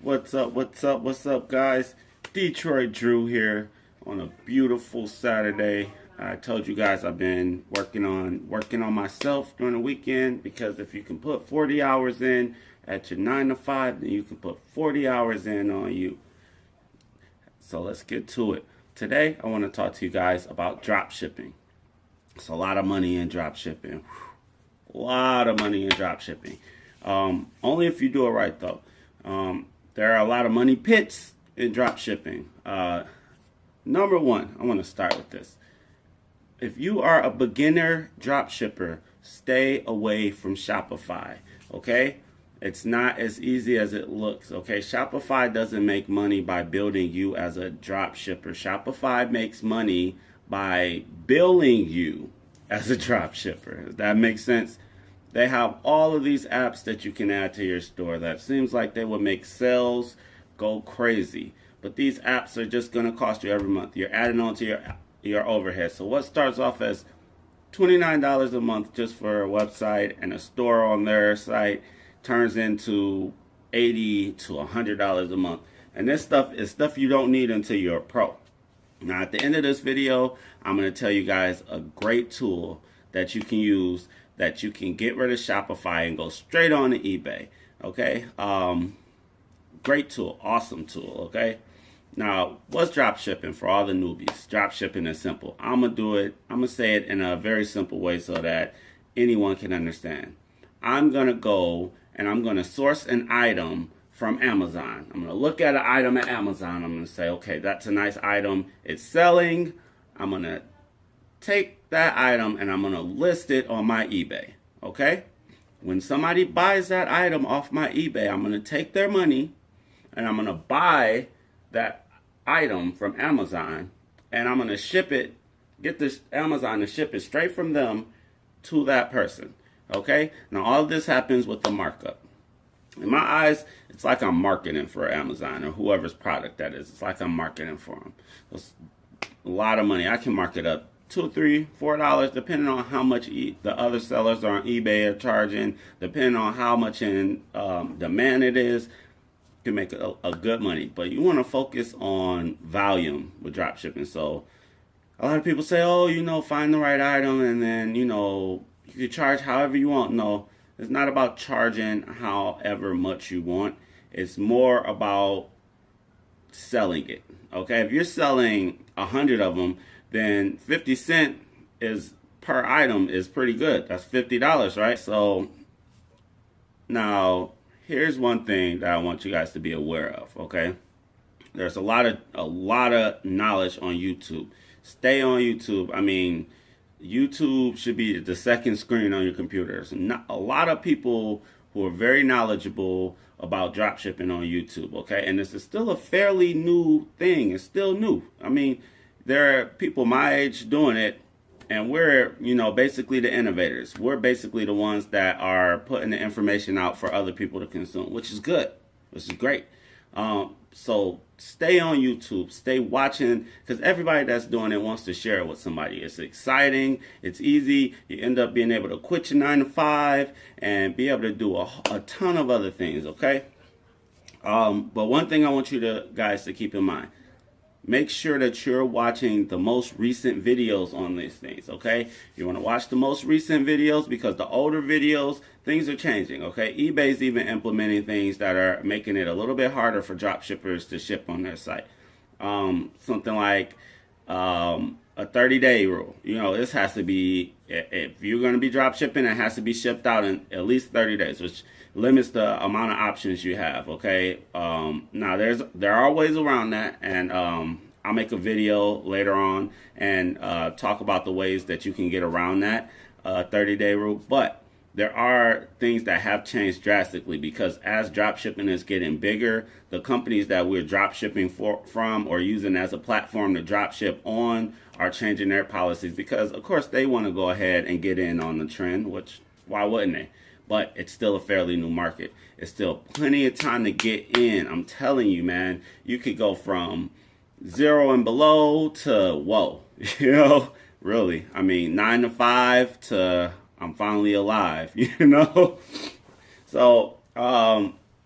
What's up? What's up, guys? Detroit Drew here on a beautiful Saturday. I told you guys I've been working on myself during the weekend, because if you can put 40 hours in at your 9 to 5, then you can put 40 hours in on you. So let's get to it. Today I want to talk to you guys about drop shipping. It's a lot of money in drop shipping. A lot of money in drop shipping. Only if you do it right, though. There are a lot of money pits in drop shipping. Number one, I want to start with this. If you are a beginner drop shipper, stay away from Shopify, okay? It's not as easy as it looks, okay? Shopify doesn't make money by building you as a drop shipper. Shopify makes money by billing you as a drop shipper. Does that make sense? They have all of these apps that you can add to your store that seems like they would make sales go crazy. But these apps are just going to cost you every month. You're adding on to your overhead. So what starts off as $29 a month just for a website and a store on their site turns into $80 to $100 a month. And this stuff is stuff you don't need until you're a pro. Now, at the end of this video, I'm going to tell you guys a great tool that you can use, that you can get rid of Shopify and go straight on to eBay. Okay? Great tool. Awesome tool. Okay? Now, what's drop shipping for all the newbies? Drop shipping is simple. I'm going to say it in a very simple way so that anyone can understand. I'm going to go and I'm going to source an item from Amazon. I'm going to look at an item at Amazon. I'm going to say, okay, that's a nice item. It's selling. I'm going to take that item and I'm going to list it on my eBay. Okay? When somebody buys that item off my eBay, I'm going to take their money and I'm going to buy that item from Amazon, and I'm going to ship it, get this Amazon to ship it straight from them to that person. Okay? Now, all of this happens with the markup. In my eyes, it's like I'm marketing for Amazon or whoever's product that is. It's like I'm marketing for them. It's a lot of money. I can mark it up $2, $3, $4, depending on how much the other sellers on eBay are charging, depending on how much in demand it is. You can make a good money, but you want to focus on volume with drop shipping. So a lot of people say, oh, find the right item and then, you can charge however you want. No, it's not about charging however much you want. It's more about selling it. Okay, if you're selling 100 of them, then 50 cents is per item is pretty good. That's $50, right? So now here's one thing that I want you guys to be aware of, okay? There's a lot of knowledge on YouTube. Stay on YouTube. I mean, YouTube should be the second screen on your computers. A lot of people who are very knowledgeable about drop shipping on YouTube, okay? And this is still a fairly new thing. It's still new. I mean, there are people my age doing it, and we're, basically the innovators. We're basically the ones that are putting the information out for other people to consume, which is good, which is great. So stay on YouTube, stay watching, because everybody that's doing it wants to share it with somebody. It's exciting, it's easy. You end up being able to quit your 9 to 5 and be able to do a ton of other things, okay? But one thing I want you guys to keep in mind. Make sure that you're watching the most recent videos on these things, okay? You want to watch the most recent videos, because the older videos, things are changing, okay? eBay's even implementing things that are making it a little bit harder for drop shippers to ship on their site. Something like a 30-day rule. This has to be, if you're going to be drop shipping, it has to be shipped out in at least 30 days, which limits the amount of options you have, okay? Now, there are ways around that, and I'll make a video later on and talk about the ways that you can get around that 30-day rule. But there are things that have changed drastically, because as drop shipping is getting bigger, the companies that we're drop shipping from or using as a platform to drop ship on are changing their policies, because, of course, they want to go ahead and get in on the trend, which, why wouldn't they? But it's still a fairly new market. It's still plenty of time to get in. I'm telling you, man, you could go from 0 and below to whoa, really. I mean, 9 to 5 to I'm finally alive, So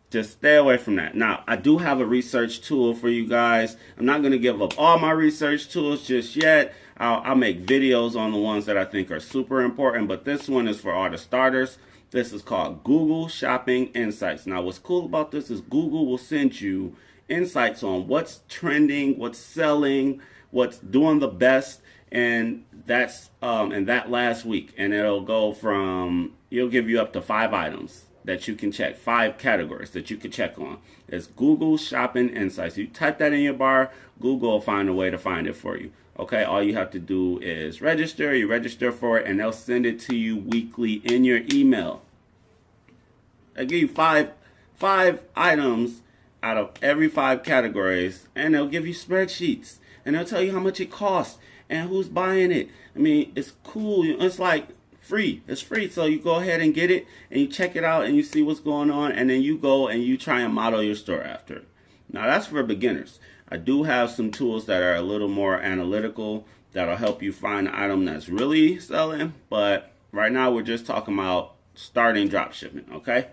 Just stay away from that. Now, I do have a research tool for you guys. I'm not going to give up all my research tools just yet. I'll make videos on the ones that I think are super important, but this one is for all the starters. This is called Google Shopping Insights. Now, what's cool about this is Google will send you insights on what's trending, what's selling, what's doing the best, and that's in that last week. And it'll go from, it'll give you up to 5 items that you can check, 5 categories that you can check on. It's Google Shopping Insights. You type that in your bar, Google will find a way to find it for you. Okay, all you have to do is register. You register for it, and they'll send it to you weekly in your email. They give you five items out of every 5 categories, and they'll give you spreadsheets, and they'll tell you how much it costs and who's buying it. I mean, it's cool. It's like free. It's free. So you go ahead and get it, and you check it out, and you see what's going on, and then you go and you try and model your store after it. Now, that's for beginners. I do have some tools that are a little more analytical that'll help you find the item that's really selling, but right now we're just talking about starting drop shipping, okay?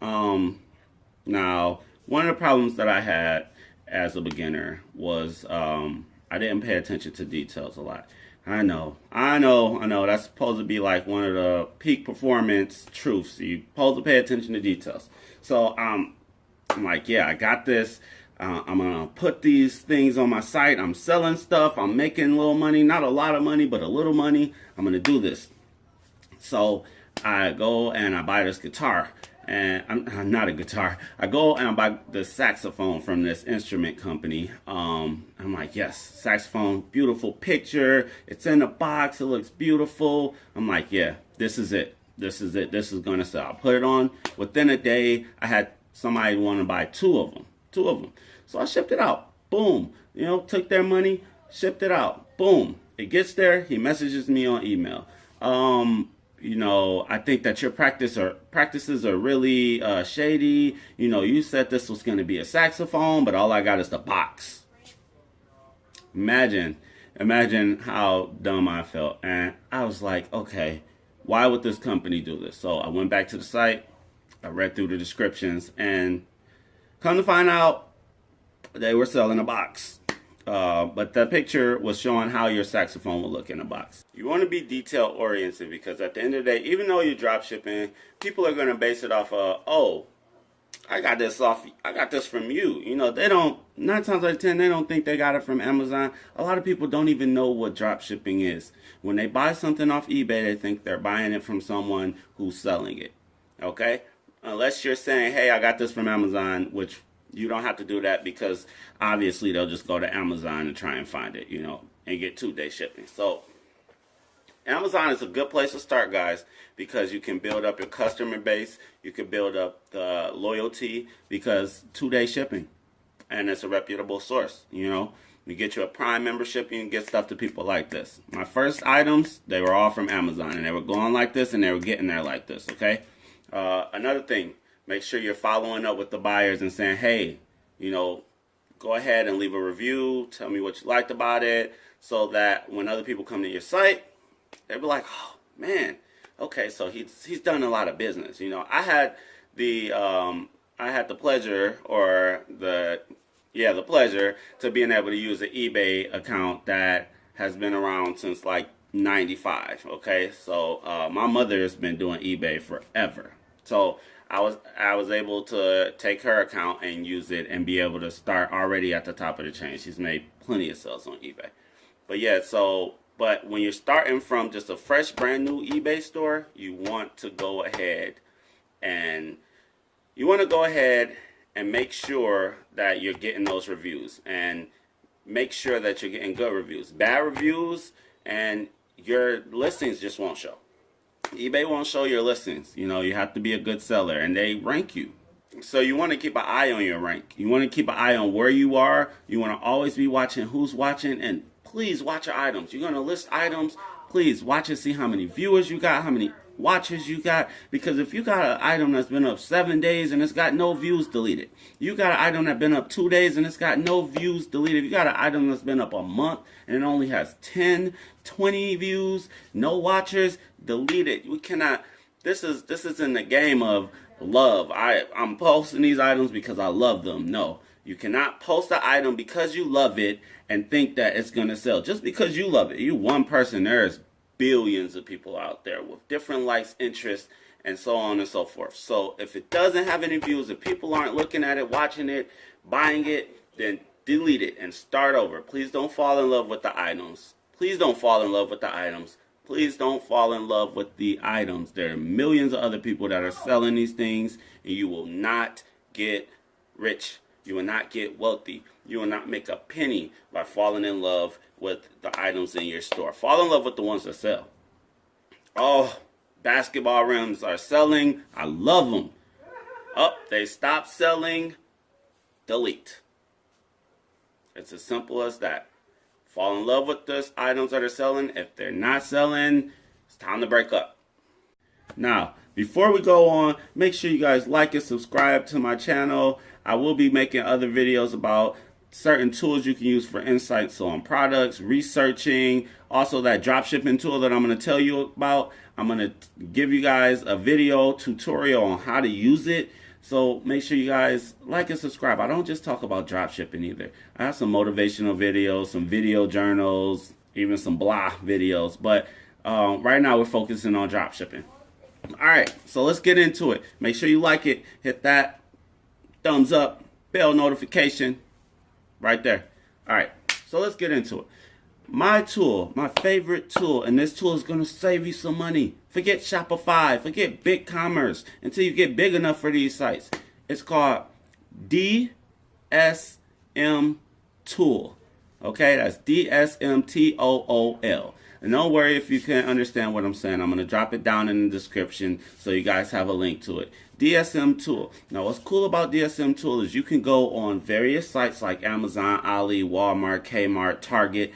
Now, one of the problems that I had as a beginner was I didn't pay attention to details a lot. I know. That's supposed to be like one of the peak performance truths. You're supposed to pay attention to details. So I'm like, yeah, I got this. I'm going to put these things on my site. I'm selling stuff. I'm making a little money. Not a lot of money, but a little money. I'm going to do this. So I go and I buy this guitar. And I'm not a guitar. I go and I buy the saxophone from this instrument company. I'm like, yes, saxophone, beautiful picture. It's in a box. It looks beautiful. I'm like, yeah, this is it. This is it. This is going to sell. I put it on. Within a day, I had somebody want to buy 2 of them. So I shipped it out. Boom. Took their money, shipped it out. Boom. It gets there. He messages me on email. I think that your practices are really shady. You said this was going to be a saxophone, but all I got is the box. Imagine how dumb I felt. And I was like, okay, why would this company do this? So I went back to the site. I read through the descriptions, and come to find out, they were selling a box. But the picture was showing how your saxophone will look in a box. You want to be detail oriented, because at the end of the day, even though you're drop shipping, people are going to base it off of, oh, I got this from you. They don't, 9 times out of 10, they don't think they got it from Amazon. A lot of people don't even know what drop shipping is. When they buy something off eBay, they think they're buying it from someone who's selling it. Okay? Unless you're saying, hey, I got this from Amazon, which you don't have to do that, because obviously they'll just go to Amazon and try and find it, and get 2-day shipping. So Amazon is a good place to start, guys, because you can build up your customer base. You can build up the loyalty, because 2-day shipping, and it's a reputable source. You get you a Prime membership, you can get stuff to people like this. My first items, they were all from Amazon, and they were going like this, and they were getting there like this, okay? Another thing, make sure you're following up with the buyers and saying, hey, go ahead and leave a review. Tell me what you liked about it, so that when other people come to your site, they'll be like, oh, man, okay, so he's done a lot of business. I had the pleasure, the pleasure to being able to use an eBay account that has been around since like 95. Okay, so my mother has been doing eBay forever. So I was able to take her account and use it and be able to start already at the top of the chain. She's made plenty of sales on eBay. But yeah, but when you're starting from just a fresh, brand new eBay store, you want to go ahead and make sure that you're getting those reviews, and make sure that you're getting good reviews. Bad reviews and your listings just won't show. eBay won't show your listings. You have to be a good seller, and they rank you. So you want to keep an eye on your rank. You want to keep an eye on where you are. You want to always be watching who's watching, and please watch your items. You're going to list items. Please watch and see how many viewers you got, how many watches you got. Because if you got an item that's been up 7 days and it's got no views, delete it. You got an item that's been up 2 days and it's got no views, delete it. If you got an item that's been up a month and it only has 10, 20 views, no watchers, delete it. We cannot. This is in the game of love. I'm posting these items because I love them. No, you cannot post an item because you love it and think that it's going to sell. Just because you love it. You one person, there's billions of people out there with different likes, interests, and so on and so forth. So if it doesn't have any views, if people aren't looking at it, watching it, buying it, then delete it and start over. Please don't fall in love with the items. Please don't fall in love with the items. Please don't fall in love with the items. There are millions of other people that are selling these things, and you will not get rich. You will not get wealthy. You will not make a penny by falling in love with the items in your store. Fall in love with the ones that sell. Oh, basketball rims are selling. I love them. Oh, they stopped selling. Delete. It's as simple as that. Fall in love with the items that are selling. If they're not selling, it's time to break up. Now, before we go on, make sure you guys like and subscribe to my channel. I will be making other videos about certain tools you can use for insights on products, researching, also that dropshipping tool that I'm going to tell you about. I'm going to give you guys a video tutorial on how to use it. So make sure you guys like and subscribe. I don't just talk about dropshipping either. I have some motivational videos, some video journals, even some blah videos. But right now we're focusing on dropshipping. All right, so let's get into it. Make sure you like it. Hit that thumbs up, bell notification right there. All right, so let's get into it. My tool, my favorite tool, and this tool is going to save you some money. Forget Shopify, forget BigCommerce until you get big enough for these sites. It's called DSMTool. Okay, that's DSMTool. And don't worry if you can't understand what I'm saying. I'm going to drop it down in the description so you guys have a link to it. DSMTool. Now, what's cool about DSMTool is you can go on various sites like Amazon, Ali, Walmart, Kmart, Target,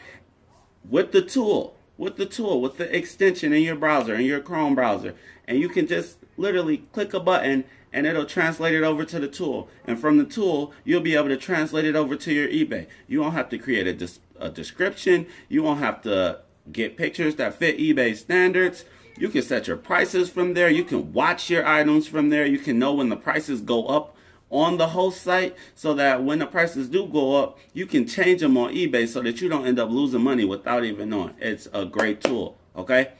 with the tool, with the extension in your browser, in your Chrome browser. And you can just literally click a button and it'll translate it over to the tool. And from the tool, you'll be able to translate it over to your eBay. You won't have to create a description. You won't have to get pictures that fit eBay standards. You can set your prices from there. You can watch your items from there. You can know when the prices go up on the host site so that when the prices do go up, you can change them on eBay so that you don't end up losing money without even knowing. It's a great tool, okay?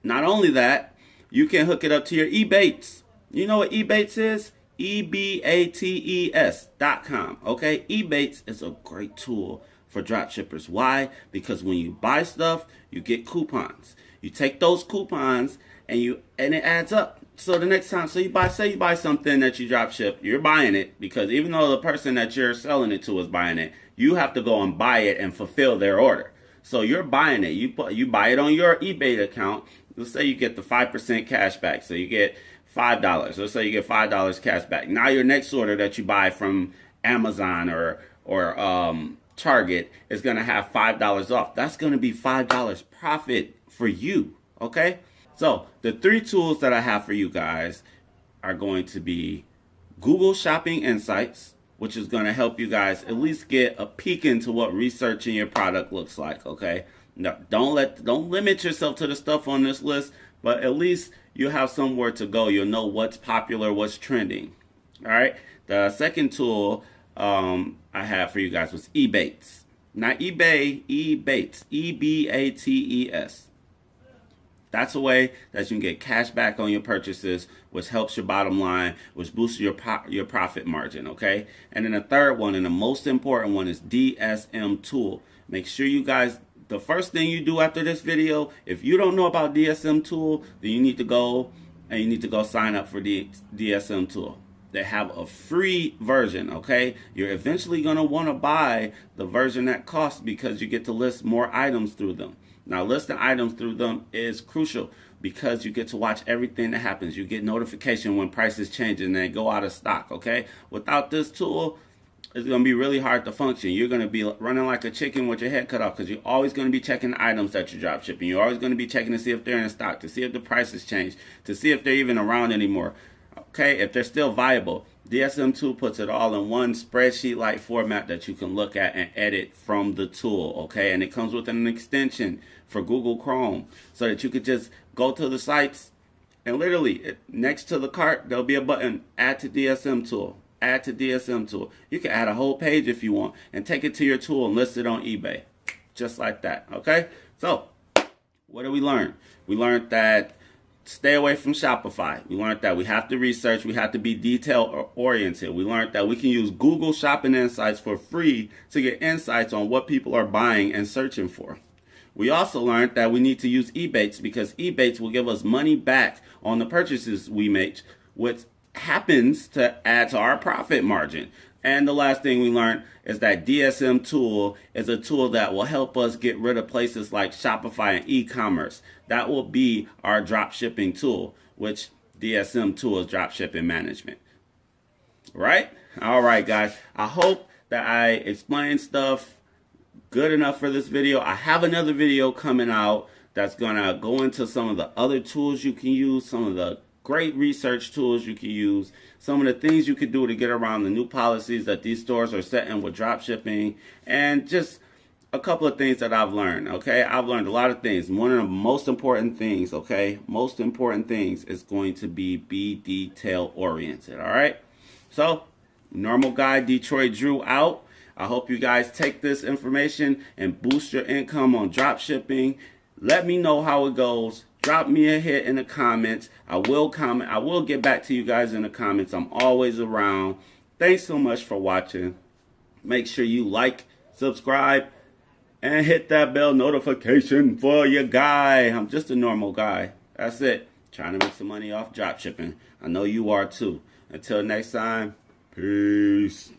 Not only that, you can hook it up to your Ebates. You know what Ebates is? Ebates.com, okay? Ebates is a great tool for dropshippers. Why? Because when you buy stuff, you get coupons. You take those coupons and it adds up. So the next time, say you buy something that you drop ship, you're buying it because even though the person that you're selling it to is buying it, you have to go and buy it and fulfill their order. So you're buying it. You buy it on your eBay account. Let's say you get the 5% cash back. So you get $5. Let's say you get $5 cash back. Now your next order that you buy from Amazon or Target is going to have $5 off. That's going to be $5 profit for you. Okay? So the three tools that I have for you guys are going to be Google Shopping Insights, which is going to help you guys at least get a peek into what researching your product looks like, okay? Now, don't limit yourself to the stuff on this list, but at least you have somewhere to go. You'll know what's popular, what's trending. All right? The second tool I have for you guys was Ebates. Not eBay, Ebates. E-B-A-T-E-S. That's a way that you can get cash back on your purchases, which helps your bottom line, which boosts your profit margin, okay? And then the third one, and the most important one, is DSMTool. Make sure you guys, the first thing you do after this video, if you don't know about DSMTool, then you need to go sign up for the DSMTool. They have a free version, okay? You're eventually going to want to buy the version that costs because you get to list more items through them. Now, listing items through them is crucial because you get to watch everything that happens. You get notification when prices change and they go out of stock, okay? Without this tool, it's going to be really hard to function. You're going to be running like a chicken with your head cut off because you're always going to be checking the items that you're drop shipping. You're always going to be checking to see if they're in stock, to see if the prices change, to see if they're even around anymore, okay? If they're still viable. DSM2 puts it all in one spreadsheet-like format that you can look at and edit from the tool, okay? And it comes with an extension for Google Chrome so that you could just go to the sites, And literally, next to the cart, there'll be a button, add to DSM tool. Add to DSM tool. You can add a whole page if you want and take it to your tool and list it on eBay. Just like that, okay? So, what did we learn? We learned that stay away from Shopify. We learned that we have to research. We have to be detail-oriented. We learned that we can use Google Shopping Insights for free to get insights on what people are buying and searching for. We also learned that we need to use Ebates because Ebates will give us money back on the purchases we make, which happens to add to our profit margin. And the last thing we learned is that DSMTool is a tool that will help us get rid of places like Shopify and e-commerce. That will be our dropshipping tool, which DSMTool is dropshipping management. Right? All right, guys. I hope that I explained stuff good enough for this video. I have another video coming out that's going to go into some of the other tools you can use, some of the great research tools you can use, some of the things you can do to get around the new policies that these stores are setting with dropshipping, and just a couple of things that I've learned, okay? I've learned a lot of things. One of the most important things, okay? Most important things is going to be detail oriented, all right? So, normal guy Detroit Drew out. I hope you guys take this information and boost your income on dropshipping. Let me know how it goes. Drop me a hit in the comments. I will comment. I will get back to you guys in the comments. I'm always around. Thanks so much for watching. Make sure you like, subscribe, and hit that bell notification for your guy. I'm just a normal guy. That's it. Trying to make some money off dropshipping. I know you are too. Until next time, peace.